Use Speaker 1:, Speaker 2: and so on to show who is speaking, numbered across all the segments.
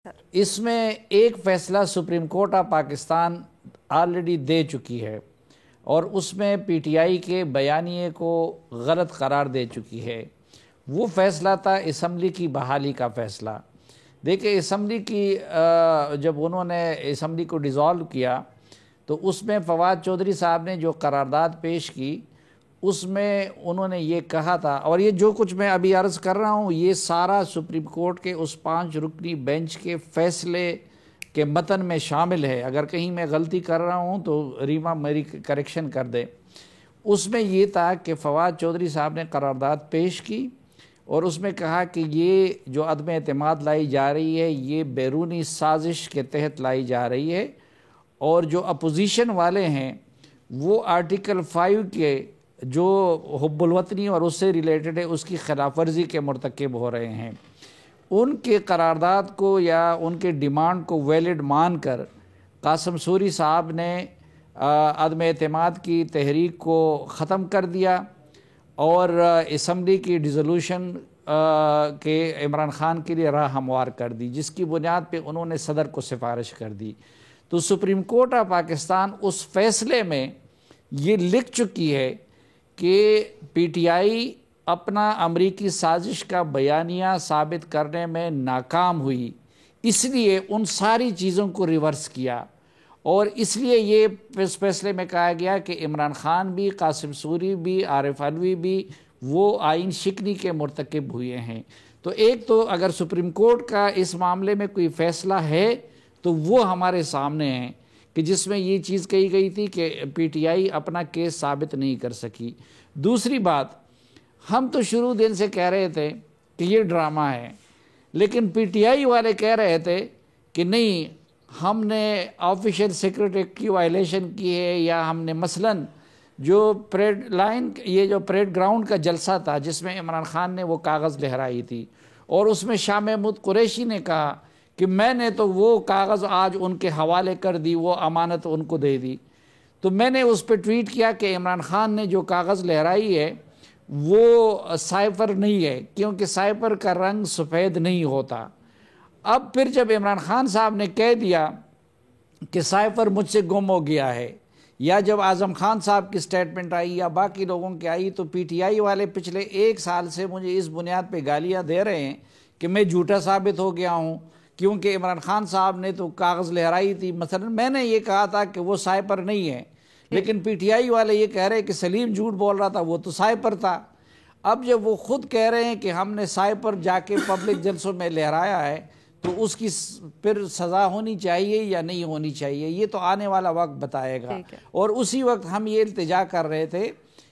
Speaker 1: اس میں ایک فیصلہ supreme court of Pakistan already دے چکی ہے اور اس میں پی ٹی آئی کے بیانیے کو غلط قرار دے چکی ہے۔ وہ فیصلہ تھا اسمبلی کی بحالی کا فیصلہ۔ دیکھیں اسمبلی کی جب انہوں نے اسمبلی کو ڈیزالو کیا تو اس میں فواد چودھری صاحب نے جو قرارداد پیش کی اس میں انہوں نے یہ کہا تھا، اور یہ جو کچھ میں ابھی عرض کر رہا ہوں یہ سارا سپریم کورٹ کے اس 5 رکنی بینچ کے فیصلے کے متن میں شامل ہے۔ اگر کہیں میں غلطی کر رہا ہوں تو ریما میری کریکشن کر دے۔ اس میں یہ تھا کہ فواد چودھری صاحب نے قرارداد پیش کی اور اس میں کہا کہ یہ جو عدم اعتماد لائی جا رہی ہے یہ بیرونی سازش کے تحت لائی جا رہی ہے، اور جو اپوزیشن والے ہیں وہ آرٹیکل 5 کے جو حب الوطنی اور اس سے ریلیٹڈ ہے اس کی خلاف ورزی کے مرتکب ہو رہے ہیں۔ ان کے قرارداد کو یا ان کے ڈیمانڈ کو ویلڈ مان کر قاسم سوری صاحب نے عدم اعتماد کی تحریک کو ختم کر دیا اور اسمبلی کی ڈیزولوشن کے عمران خان کے لیے راہ ہموار کر دی، جس کی بنیاد پہ انہوں نے صدر کو سفارش کر دی۔ تو سپریم کورٹ آف پاکستان اس فیصلے میں یہ لکھ چکی ہے کہ پی ٹی آئی اپنا امریکی سازش کا بیانیہ ثابت کرنے میں ناکام ہوئی، اس لیے ان ساری چیزوں کو ریورس کیا، اور اس لیے یہ اس فیصلے میں کہا گیا کہ عمران خان بھی، قاسم سوری بھی، عارف علوی بھی وہ آئین شکنی کے مرتکب ہوئے ہیں۔ تو ایک تو اگر سپریم کورٹ کا اس معاملے میں کوئی فیصلہ ہے تو وہ ہمارے سامنے ہے کہ جس میں یہ چیز کہی گئی تھی کہ پی ٹی آئی اپنا کیس ثابت نہیں کر سکی۔ دوسری بات، ہم تو شروع دن سے کہہ رہے تھے کہ یہ ڈرامہ ہے، لیکن پی ٹی آئی والے کہہ رہے تھے کہ نہیں ہم نے آفیشیل سیکرٹ ایکٹ کی وائلیشن کی ہے، یا ہم نے مثلاً جو جو پریڈ گراؤنڈ کا جلسہ تھا جس میں عمران خان نے وہ کاغذ لہرائی تھی اور اس میں شاہ محمود قریشی نے کہا کہ میں نے تو وہ کاغذ آج ان کے حوالے کر دی، وہ امانت ان کو دے دی، تو میں نے اس پہ ٹویٹ کیا کہ عمران خان نے جو کاغذ لہرائی ہے وہ سائفر نہیں ہے، کیونکہ سائفر کا رنگ سفید نہیں ہوتا۔ اب پھر جب عمران خان صاحب نے کہہ دیا کہ سائفر مجھ سے گم ہو گیا ہے، یا جب اعظم خان صاحب کی سٹیٹمنٹ آئی یا باقی لوگوں کی آئی، تو پی ٹی آئی والے پچھلے 1 سال سے مجھے اس بنیاد پہ گالیاں دے رہے ہیں کہ میں جھوٹا ثابت ہو گیا ہوں، کیونکہ عمران خان صاحب نے تو کاغذ لہرائی تھی۔ مثلا میں نے یہ کہا تھا کہ وہ سائفر نہیں ہے، لیکن پی ٹی آئی والے یہ کہہ رہے کہ سلیم جھوٹ بول رہا تھا، وہ تو سائفر تھا۔ اب جب وہ خود کہہ رہے ہیں کہ ہم نے سائفر جا کے پبلک جلسوں میں لہرایا ہے تو اس کی پھر سزا ہونی چاہیے یا نہیں ہونی چاہیے، یہ تو آنے والا وقت بتائے گا۔ اور اسی وقت ہم یہ التجا کر رہے تھے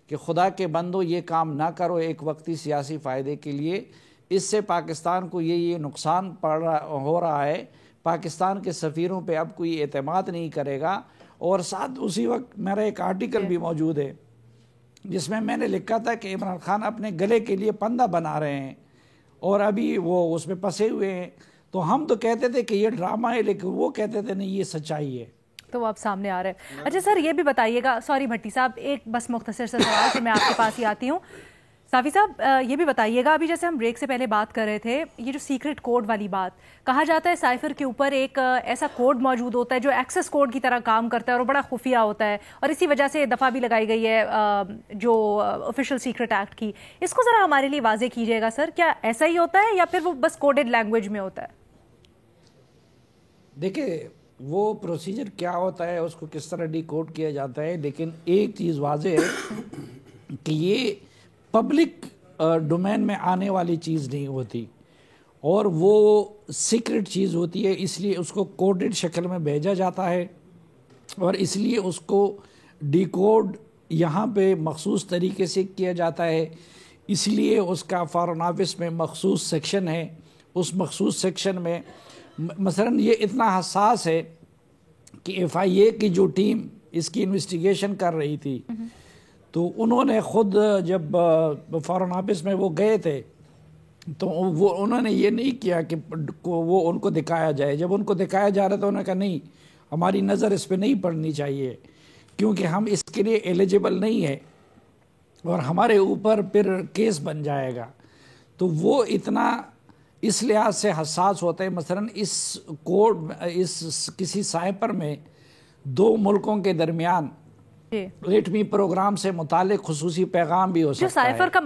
Speaker 1: کہ خدا کے بندو یہ کام نہ کرو ایک وقتی سیاسی فائدے کے لیے، اس سے پاکستان کو یہ نقصان ہو رہا ہے، پاکستان کے سفیروں پہ اب کوئی اعتماد نہیں کرے گا۔ اور ساتھ اسی وقت میرا ایک آرٹیکل بھی موجود ہے جس میں نے لکھا تھا کہ عمران خان اپنے گلے کے لیے پندہ بنا رہے ہیں اور ابھی وہ اس میں پھنسے ہوئے ہیں۔ تو ہم تو کہتے تھے کہ یہ ڈرامہ ہے، لیکن وہ کہتے تھے نہیں یہ سچائی ہے۔
Speaker 2: تو وہ اب سامنے آ رہا ہے۔ اچھا سر یہ بھی بتائیے گا، سوری بھٹی صاحب ایک بس مختصر سا سوال سے میں آپ کے پاس ہی آتی ہوں۔ صافی صاحب یہ بھی بتائیے گا، ابھی جیسے ہم بریک سے پہلے بات کر رہے تھے، یہ جو سیکرٹ کوڈ والی بات، کہا جاتا ہے سائفر کے اوپر ایک ایسا کوڈ موجود ہوتا ہے جو ایکسس کوڈ کی طرح کام کرتا ہے اور بڑا خفیہ ہوتا ہے، اور اسی وجہ سے دفعہ بھی لگائی گئی ہے جو آفیشیل سیکرٹ ایکٹ کی۔ اس کو ذرا ہمارے لیے واضح کیجیے گا سر، کیا ایسا ہی ہوتا ہے یا پھر وہ بس کوڈڈ لینگویج میں ہوتا ہے؟
Speaker 1: دیکھیں وہ پروسیجر کیا ہوتا ہے، اس کو کس طرح ڈی کوڈ کیا جاتا ہے، لیکن ایک چیز واضح ہے کہ یہ پبلک ڈومین میں آنے والی چیز نہیں ہوتی اور وہ سیکرٹ چیز ہوتی ہے، اس لیے اس کو کوڈڈ شکل میں بھیجا جاتا ہے اور اس لیے اس کو ڈی کوڈ یہاں پہ مخصوص طریقے سے کیا جاتا ہے۔ اس لیے اس کا فارن آفس میں مخصوص سیکشن ہے، اس مخصوص سیکشن میں مثلا یہ اتنا حساس ہے کہ ایف آئی اے کی جو ٹیم اس کی انویسٹیگیشن کر رہی تھی تو انہوں نے خود جب فارن آفس میں وہ گئے تھے تو وہ انہوں نے یہ نہیں کیا کہ وہ ان کو دکھایا جائے۔ جب ان کو دکھایا جا رہا تھا انہوں نے کہا نہیں ہماری نظر اس پہ نہیں پڑنی چاہیے کیونکہ ہم اس کے لیے ایلیجیبل نہیں ہے اور ہمارے اوپر پھر کیس بن جائے گا۔ تو وہ اتنا اس لحاظ سے حساس ہوتے ہیں. مثلا اس کوڈ اس کسی سائپر میں دو ملکوں کے درمیان ایٹمی پروگرام سے متعلق خصوصی پیغام بھی ہو سکتا ہے.